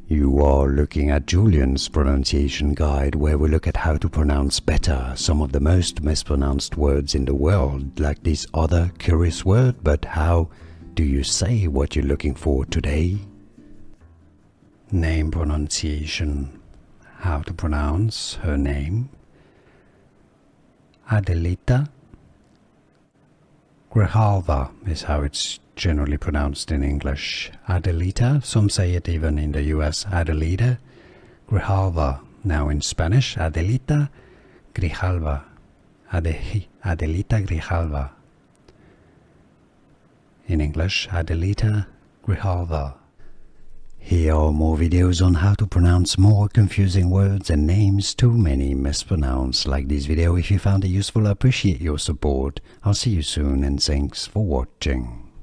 You are looking at Julian's pronunciation guide, where we look at how to pronounce better some of the most mispronounced words in the world, like this other curious word. But how do you say what you're looking for today? Name pronunciation. How to pronounce her name. Adelita Grijalva is how it's generally pronounced in English. Adelita, some say it even in the US, Adelita Grijalva. Now in Spanish, Adelita Grijalva. Adelita Grijalva. In English, Adelita Grijalva. Here are more videos on how to pronounce more confusing words and names too many mispronounced. Like this video if you found it useful. I appreciate your support. I'll see you soon and thanks for watching.